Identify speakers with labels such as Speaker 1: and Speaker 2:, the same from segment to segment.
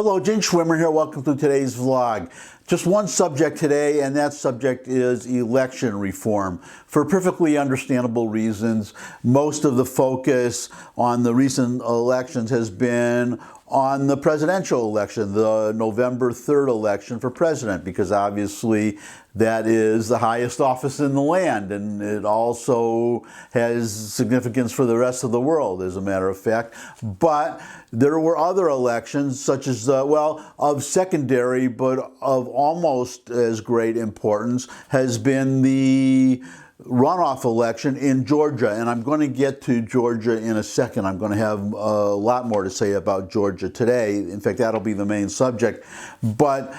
Speaker 1: Hello, Gene Schwimmer here. Welcome to today's vlog. Just one subject today, and that subject is election reform. For perfectly understandable reasons, most of the focus on the recent elections has been on the presidential election, the November 3rd election for president, because obviously that is the highest office in the land, and it also has significance for the rest of the world, as a matter of fact. But there were other elections, such as, of secondary, but of almost as great importance, has been the runoff election in Georgia, and I'm going to get to Georgia in a second. I'm going to have a lot more to say about Georgia today. In fact, that'll be the main subject. But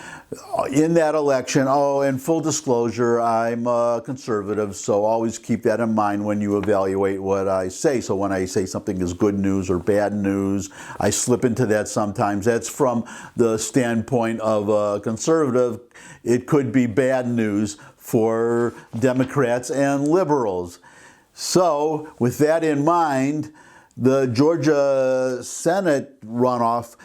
Speaker 1: in that election, and full disclosure, I'm a conservative, so always keep that in mind when you evaluate what I say. So when I say something is good news or bad news, I slip into that sometimes. That's from the standpoint of a conservative. It could be bad news for Democrats and liberals. So with that in mind, the Georgia Senate runoff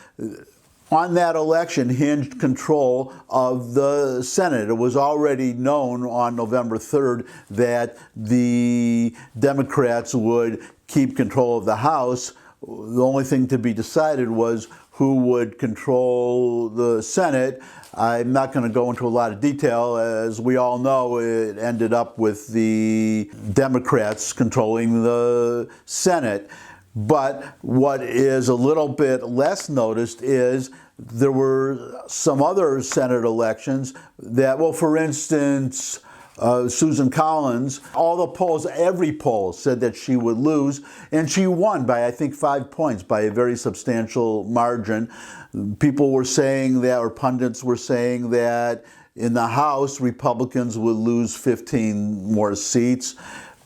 Speaker 1: on that election hinged control of the Senate. It was already known on November 3rd that the Democrats would keep control of the House. The only thing to be decided was who would control the Senate. I'm not going to go into a lot of detail. As we all know, it ended up with the Democrats controlling the Senate. But what is a little bit less noticed is there were some other Senate elections that, for instance, Susan Collins, all the polls, every poll said that she would lose, and she won by, I think, 5 points, by a very substantial margin. People were saying that, or pundits were saying that in the House, Republicans would lose 15 more seats,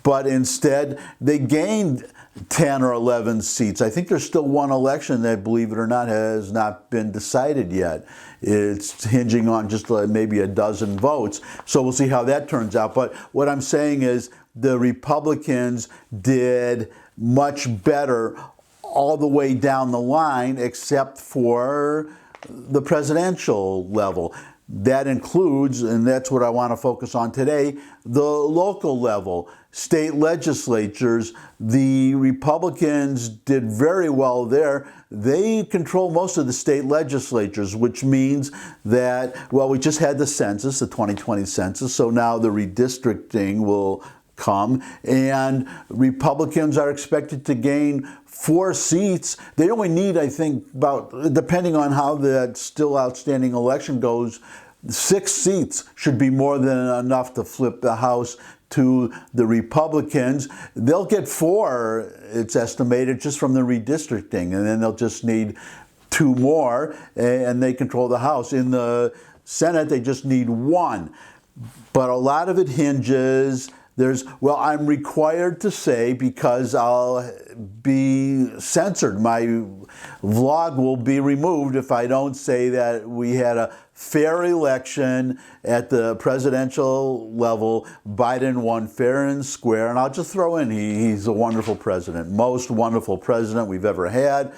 Speaker 1: but instead they gained 10 or 11 seats. I think there's still one election that, believe it or not, has not been decided yet. It's hinging on just maybe a dozen votes. So we'll see how that turns out. But what I'm saying is the Republicans did much better all the way down the line, except for the presidential level. That includes, and that's what I want to focus on today, the local level. State legislatures, the Republicans did very well there. They control most of the state legislatures, which means that, we just had the census, the 2020 census, so now the redistricting will come, and Republicans are expected to gain 4 seats. They only need, I think, about, depending on how that still outstanding election goes, 6 seats should be more than enough to flip the House to the Republicans. They'll get 4, it's estimated, just from the redistricting, and then they'll just need 2 more, and they control the House. In the Senate, they just need 1. But a lot of it hinges, I'm required to say, because I'll be censored. My vlog will be removed if I don't say that we had a fair election at the presidential level. Biden won fair and square. And I'll just throw in, he's a wonderful president, most wonderful president we've ever had.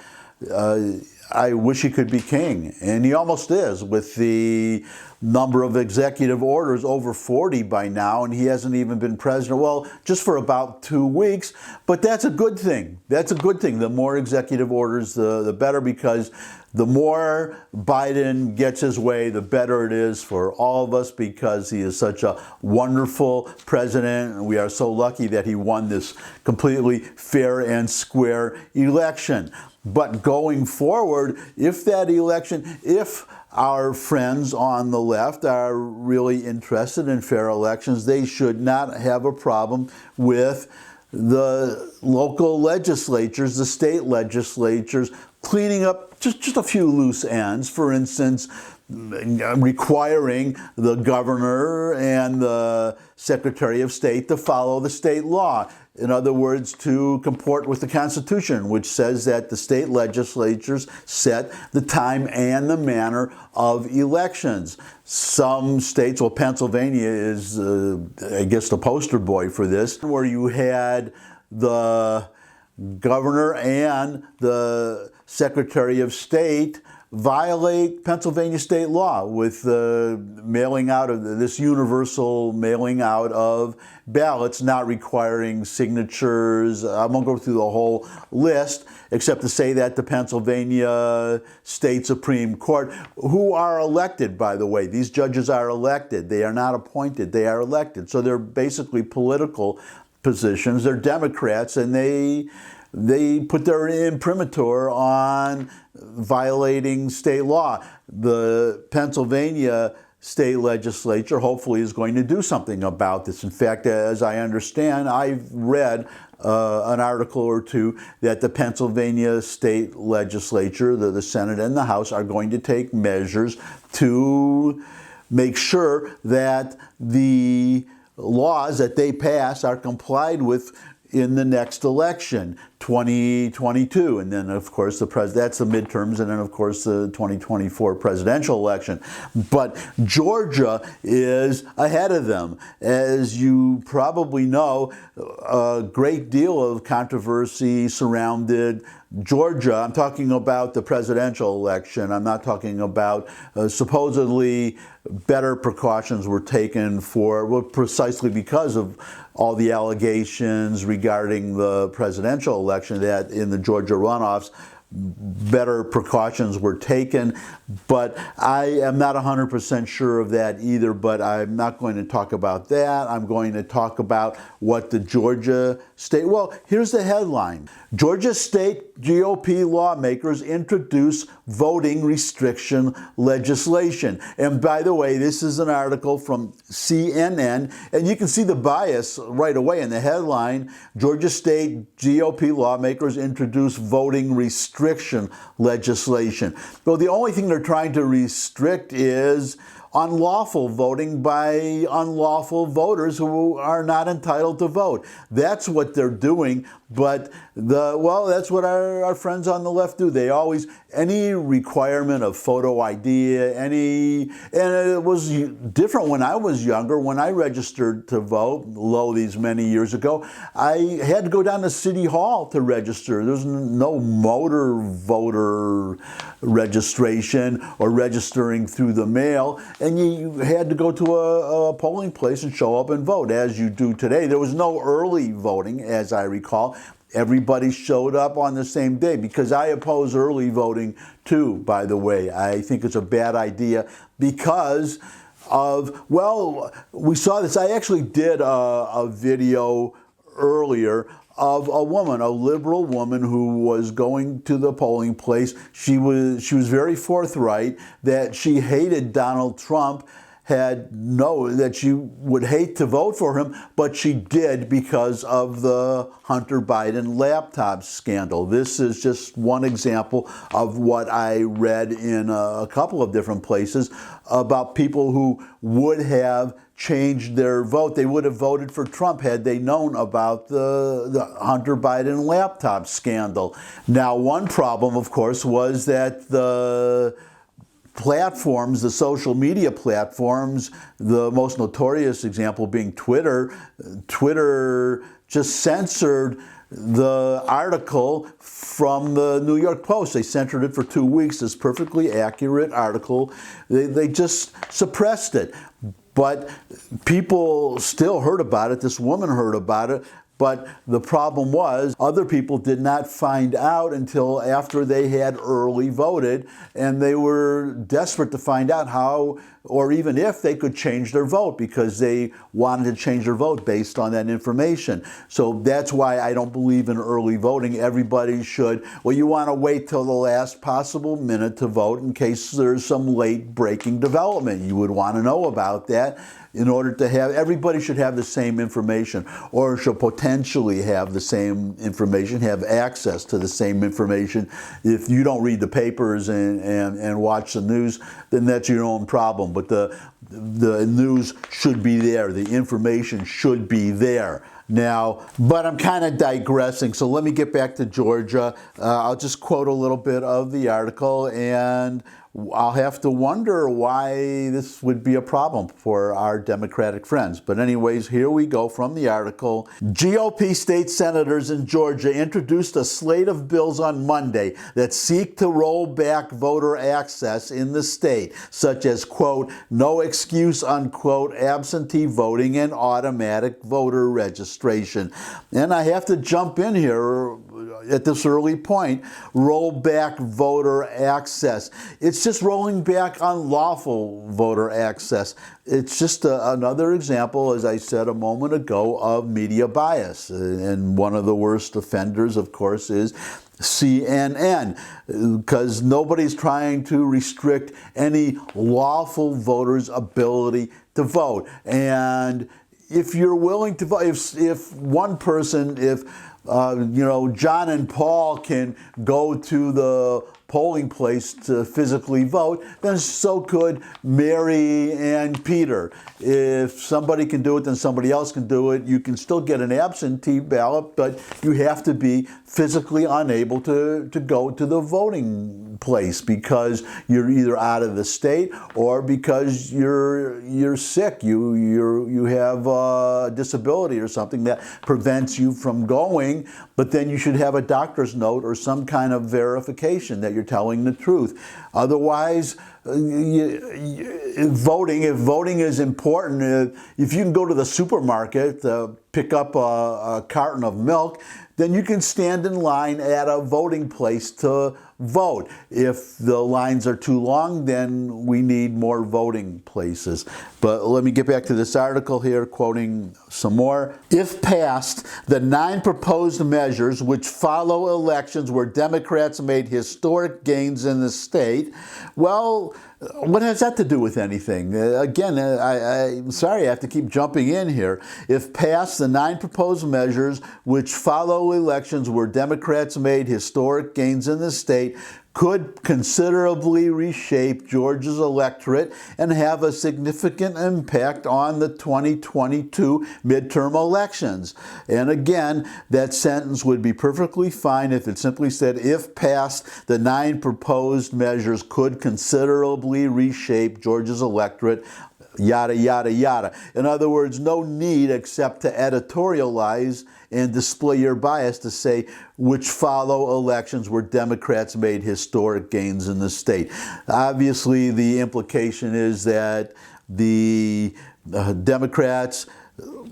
Speaker 1: I wish he could be king, and he almost is, with the number of executive orders, over 40 by now, and he hasn't even been president, just for about 2 weeks, but that's a good thing. That's a good thing. The more executive orders, the better, because the more Biden gets his way, the better it is for all of us, because he is such a wonderful president, and we are so lucky that he won this completely fair and square election. But going forward, if our friends on the left are really interested in fair elections, they should not have a problem with the local legislatures, the state legislatures, cleaning up just a few loose ends. For instance, requiring the governor and the Secretary of State to follow the state law. In other words, to comport with the Constitution, which says that the state legislatures set the time and the manner of elections. Some states, Pennsylvania is, I guess, the poster boy for this, where you had the governor and the Secretary of State violate Pennsylvania state law with the mailing out of this universal mailing out of ballots, not requiring signatures. I won't go through the whole list, except to say that the Pennsylvania State Supreme Court, who are elected, by the way, these judges are elected. They are not appointed, they are elected. So they're basically political positions. They're Democrats, and they put their imprimatur on violating state law. The Pennsylvania state legislature hopefully is going to do something about this. In fact, as I understand, I've read an article or two that the Pennsylvania state legislature, the Senate and the House, are going to take measures to make sure that the laws that they pass are complied with in the next election, 2022, and then of course that's the midterms, and then of course the 2024 presidential election. But Georgia is ahead of them. As you probably know, a great deal of controversy surrounded Georgia. I'm talking about the presidential election. I'm not talking about supposedly better precautions were taken precisely because of all the allegations regarding the presidential election, that in the Georgia runoffs, better precautions were taken, but I am not 100% sure of that either, but I'm not going to talk about that. I'm going to talk about what the Georgia state, well, here's the headline. Georgia state GOP lawmakers introduce voting restriction legislation. And by the way, this is an article from CNN, and you can see the bias right away in the headline. Georgia state GOP lawmakers introduce voting restriction legislation. Well, the only thing they're trying to restrict is unlawful voting by unlawful voters who are not entitled to vote. That's what they're doing. But that's what our friends on the left do. They always, any requirement of photo ID, and it was different when I was younger. When I registered to vote, these many years ago, I had to go down to City Hall to register. There's no motor voter registration or registering through the mail, and you had to go to a polling place and show up and vote, as you do today. There was no early voting, as I recall. Everybody showed up on the same day, because I oppose early voting too, by the way. I think it's a bad idea because of, we saw this. I actually did a video earlier of a woman, a liberal woman who was going to the polling place. She was very forthright that she hated Donald Trump, that she would hate to vote for him, but she did because of the Hunter Biden laptop scandal. This is just one example of what I read in a couple of different places about people who would have changed their vote. They would have voted for Trump had they known about the Hunter Biden laptop scandal. Now, one problem, of course, was that the platforms, the social media platforms, the most notorious example being Twitter. Twitter just censored the article from the New York Post. They censored it for 2 weeks, this perfectly accurate article. They just suppressed it. But people still heard about it. This woman heard about it. But the problem was other people did not find out until after they had early voted, and they were desperate to find out how, or even if they could change their vote, because they wanted to change their vote based on that information. So that's why I don't believe in early voting. Everybody should, you want to wait till the last possible minute to vote in case there's some late breaking development. You would want to know about that. In order to have, everybody should have the same information, or should potentially have the same information, have access to the same information. If you don't read the papers and watch the news, then that's your own problem. But the news should be there. The information should be there. Now, but I'm kind of digressing, so let me get back to Georgia. I'll just quote a little bit of the article, and I'll have to wonder why this would be a problem for our Democratic friends. But anyways, here we go from the article. GOP state senators in Georgia introduced a slate of bills on Monday that seek to roll back voter access in the state, such as, quote, no excuse, unquote, absentee voting and automatic voter registration. And I have to jump in here at this early point. Roll back voter access. It's just rolling back unlawful voter access. It's just another example, as I said a moment ago, of media bias. And one of the worst offenders, of course, is CNN, because nobody's trying to restrict any lawful voter's ability to vote. And if you're willing to vote, if one person, John and Paul can go to the polling place to physically vote, then so could Mary and Peter. If somebody can do it, then somebody else can do it. You can still get an absentee ballot, but you have to be physically unable to go to the voting place because you're either out of the state or because you're sick. You have a disability or something that prevents you from going, but then you should have a doctor's note or some kind of verification that you're telling the truth. Otherwise, if voting is important, if you can go to the supermarket, pick up a carton of milk, then you can stand in line at a voting place to vote. If the lines are too long, then we need more voting places. But let me get back to this article here, quoting some more. If passed, the 9 proposed measures which follow elections where Democrats made historic gains in the state, well, what has that to do with anything? Again, I'm sorry I have to keep jumping in here. If passed, the 9 proposed measures which follow elections where Democrats made historic gains in the state could considerably reshape Georgia's electorate and have a significant impact on the 2022 midterm elections. And again, that sentence would be perfectly fine if it simply said, if passed, the 9 proposed measures could considerably reshape Georgia's electorate, yada, yada, yada. In other words, no need except to editorialize and display your bias to say which follow elections where Democrats made historic gains in the state. Obviously, the implication is that the Democrats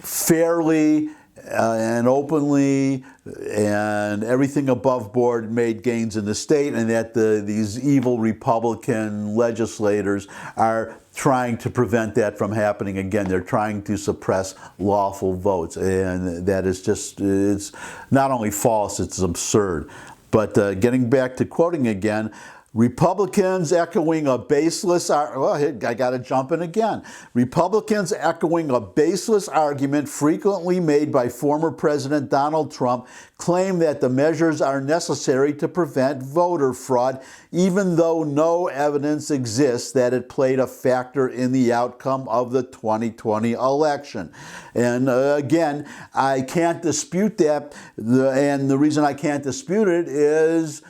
Speaker 1: fairly and openly and everything above board made gains in the state, and that these evil Republican legislators are trying to prevent that from happening again. They're trying to suppress lawful votes, and that is just, it's not only false, it's absurd. But getting back to quoting again, Republicans echoing a baseless, well, I got to jump in again. Republicans echoing a baseless argument frequently made by former President Donald Trump claim that the measures are necessary to prevent voter fraud, even though no evidence exists that it played a factor in the outcome of the 2020 election. And again, I can't dispute that, and the reason I can't dispute it is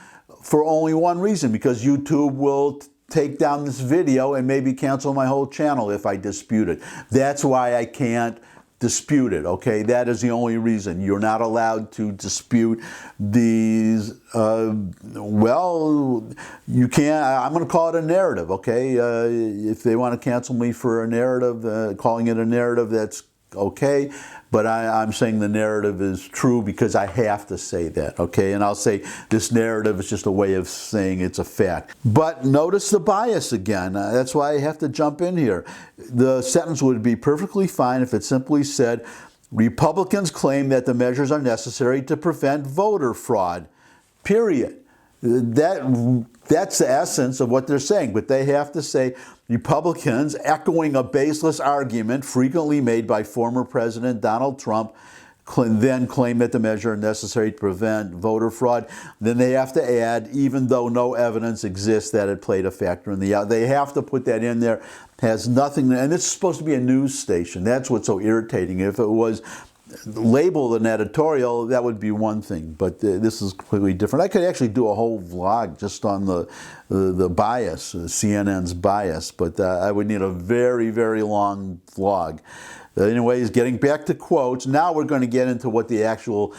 Speaker 1: for only one reason, because YouTube will take down this video and maybe cancel my whole channel if I dispute it. That's why I can't dispute it, okay? That is the only reason. You're not allowed to dispute these, well, you can't, I'm going to call it a narrative, okay? If they want to cancel me for a narrative, calling it a narrative, that's okay, but I'm saying the narrative is true because I have to say that, okay? And I'll say this narrative is just a way of saying it's a fact. But notice the bias again. That's why I have to jump in here. The sentence would be perfectly fine if it simply said, Republicans claim that the measures are necessary to prevent voter fraud, period. That's the essence of what they're saying, but they have to say Republicans echoing a baseless argument frequently made by former President Donald Trump then claim that the measure is necessary to prevent voter fraud. Then they have to add, even though no evidence exists that it played a factor in the they have to put that in there. Has nothing, and it's supposed to be a news station. That's what's so irritating. If it was label an editorial, that would be one thing, but this is completely different. I could actually do a whole vlog just on the bias, CNN's bias, but I would need a very, very long vlog. Anyways, getting back to quotes, now we're going to get into what the actual,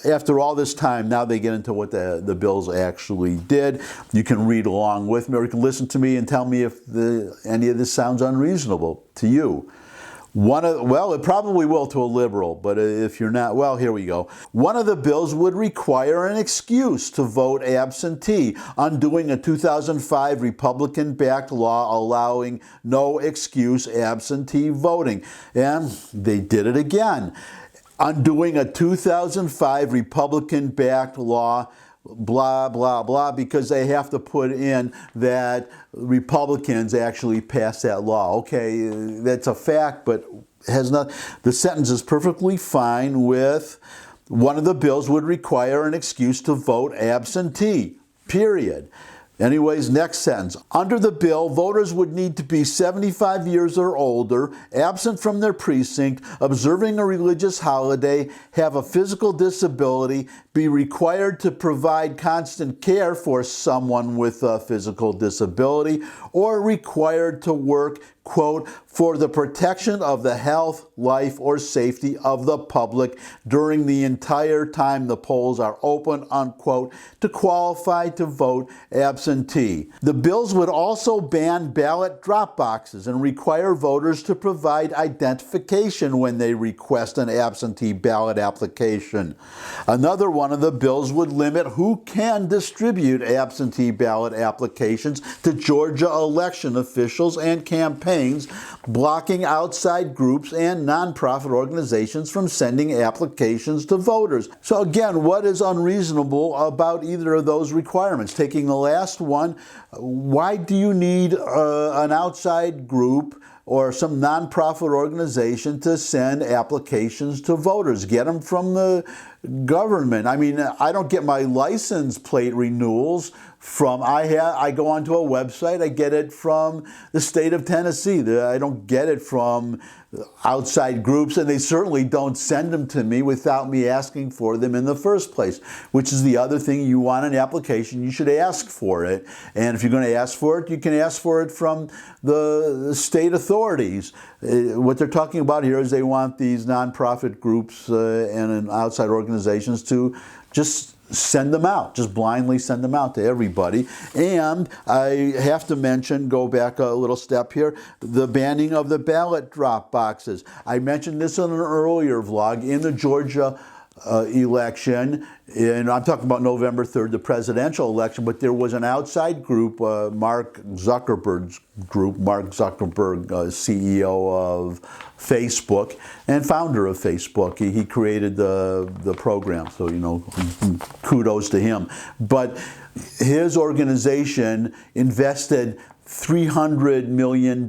Speaker 1: after all this time, now they get into what the bills actually did. You can read along with me, or you can listen to me and tell me if any of this sounds unreasonable to you. Well, it probably will to a liberal, but if you're not, well, here we go. One of the bills would require an excuse to vote absentee, undoing a 2005 Republican-backed law allowing no excuse absentee voting. And they did it again. Undoing a 2005 Republican-backed law, blah, blah, blah, because they have to put in that Republicans actually passed that law. Okay, that's a fact, but has not. The sentence is perfectly fine with one of the bills would require an excuse to vote absentee, period. Anyways, next sentence. Under the bill, voters would need to be 75 years or older, absent from their precinct, observing a religious holiday, have a physical disability, be required to provide constant care for someone with a physical disability, or required to work, quote, for the protection of the health, life, or safety of the public during the entire time the polls are open, unquote, to qualify to vote absentee. The bills would also ban ballot drop boxes and require voters to provide identification when they request an absentee ballot application. Another one of the bills would limit who can distribute absentee ballot applications to Georgia election officials and campaigns, blocking outside groups and nonprofit organizations from sending applications to voters. So again, what is unreasonable about either of those requirements? Taking the last one, why do you need an outside group or some nonprofit organization to send applications to voters? Get them from the government. I mean, I don't get my license plate renewals from, I go onto a website, I get it from the state of Tennessee. I don't get it from outside groups, and they certainly don't send them to me without me asking for them in the first place, which is the other thing. You want an application, you should ask for it. And if you're going to ask for it, you can ask for it from the state authorities. What they're talking about here is they want these nonprofit groups and outside organizations to just send them out, just blindly send them out to everybody. And I have to mention, go back a little step here, the banning of the ballot drop boxes. I mentioned this in an earlier vlog in the Georgia election, and I'm talking about November 3rd, the presidential election, but there was an outside group, Mark Zuckerberg's group, Mark Zuckerberg, CEO of Facebook and founder of Facebook. He created the program, so, you know, kudos to him. But his organization invested $300 million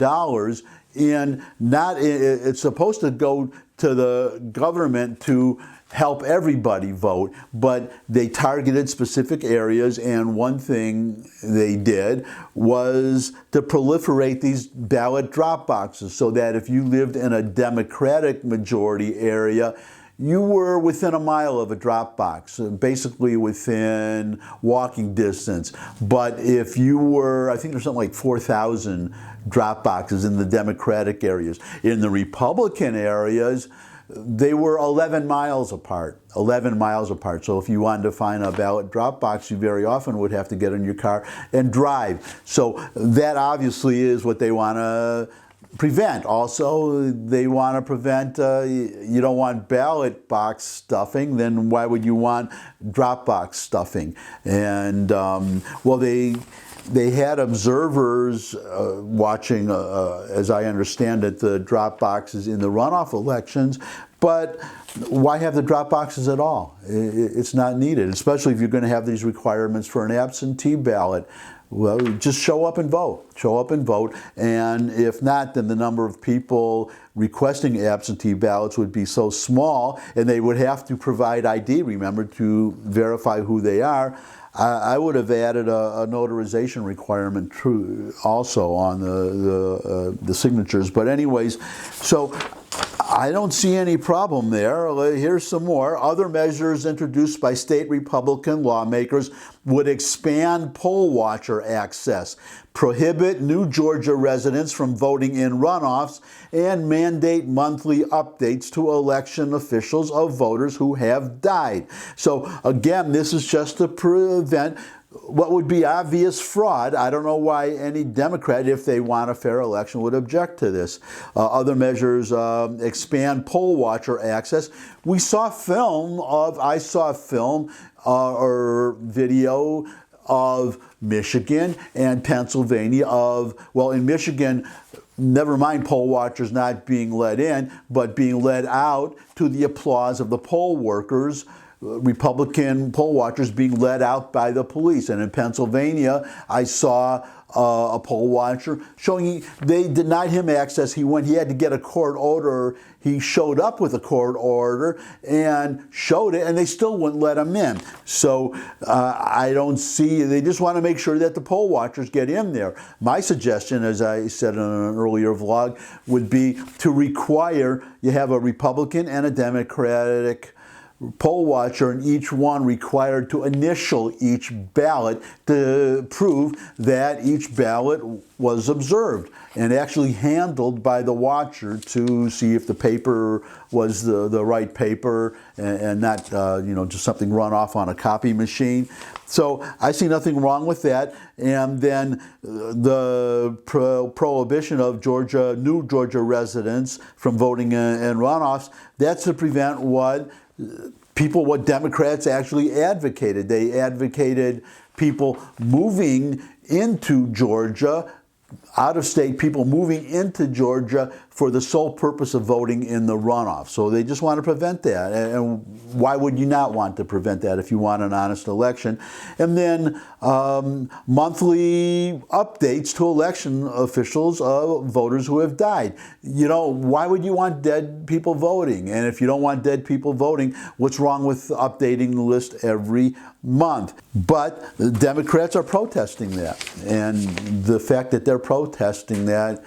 Speaker 1: in, it's supposed to go to the government to help everybody vote, but they targeted specific areas, and one thing they did was to proliferate these ballot drop boxes so that if you lived in a Democratic majority area, you were within a mile of a drop box, basically within walking distance. But if you were, I think there's something like 4,000 drop boxes in the Democratic areas. In the Republican areas, they were 11 miles apart, 11 miles apart. So if you wanted to find a ballot drop box, you very often would have to get in your car and drive. So that obviously is what they want to prevent. Also, they want to prevent, you don't want ballot box stuffing, then why would you want drop box stuffing? And, well, they had observers watching, as I understand it, the drop boxes in the runoff elections, but why have the drop boxes at all? It's not needed, especially if you're going to have these requirements for an absentee ballot. Well, just show up and vote. Show up and vote. And if not, then the number of people requesting absentee ballots would be so small, and they would have to provide ID, remember, to verify who they are. I would have added a notarization requirement also on the signatures. But anyways, so I don't see any problem there. Here's some more. Other measures introduced by state Republican lawmakers would expand poll watcher access, prohibit new Georgia residents from voting in runoffs, and mandate monthly updates to election officials of voters who have died. So again, this is just to prevent what would be obvious fraud. I don't know why any Democrat, if they want a fair election, would object to this. Other measures expand poll watcher access. I saw film or video of Michigan and Pennsylvania in Michigan, never mind poll watchers not being let in, but being let out to the applause of the poll workers, Republican poll watchers being led out by the police. And in Pennsylvania, I saw a poll watcher showing they denied him access. He had to get a court order. He showed up with a court order and showed it, and they still wouldn't let him in. So I don't see, they just want to make sure that the poll watchers get in there. My suggestion, as I said in an earlier vlog, would be to require you have a Republican and a Democratic poll watcher, and each one required to initial each ballot to prove that each ballot was observed and actually handled by the watcher to see if the paper was the right paper and not just something run off on a copy machine. So I see nothing wrong with that. And then the prohibition of new Georgia residents from voting in runoffs, that's to prevent what Democrats actually advocated. They advocated people moving into Georgia, out-of-state people moving into Georgia for the sole purpose of voting in the runoff. So they just want to prevent that. And why would you not want to prevent that if you want an honest election? And then monthly updates to election officials of voters who have died. Why would you want dead people voting? And if you don't want dead people voting, what's wrong with updating the list every month? But the Democrats are protesting that. And the fact that they're protesting that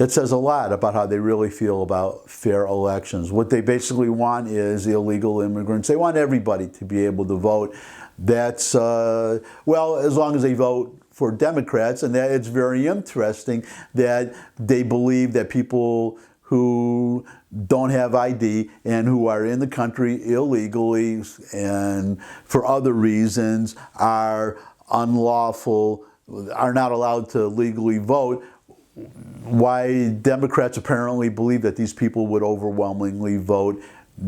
Speaker 1: says a lot about how they really feel about fair elections. What they basically want is illegal immigrants. They want everybody to be able to vote. That's, as long as they vote for Democrats. And that it's very interesting that they believe that people who don't have ID and who are in the country illegally and for other reasons are unlawful, are not allowed to legally vote. Why Democrats apparently believe that these people would overwhelmingly vote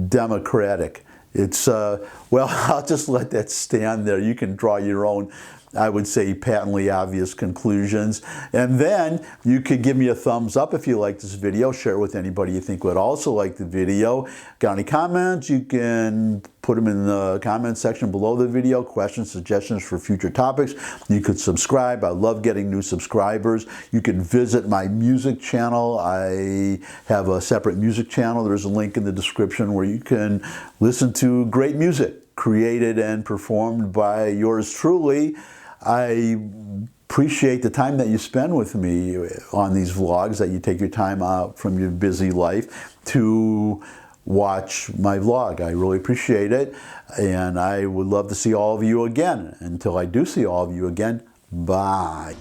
Speaker 1: Democratic. It's, I'll just let that stand there. You can draw your own, I would say, patently obvious conclusions. And then you could give me a thumbs up if you like this video. Share it with anybody you think would also like the video. Got any comments? You can put them in the comment section below the video. Questions, suggestions for future topics. You could subscribe. I love getting new subscribers. You can visit my music channel. I have a separate music channel. There's a link in the description where you can listen to great music created and performed by yours truly. I appreciate the time that you spend with me on these vlogs, that you take your time out from your busy life to watch my vlog. I really appreciate it, and I would love to see all of you again. Until I do see all of you again, bye.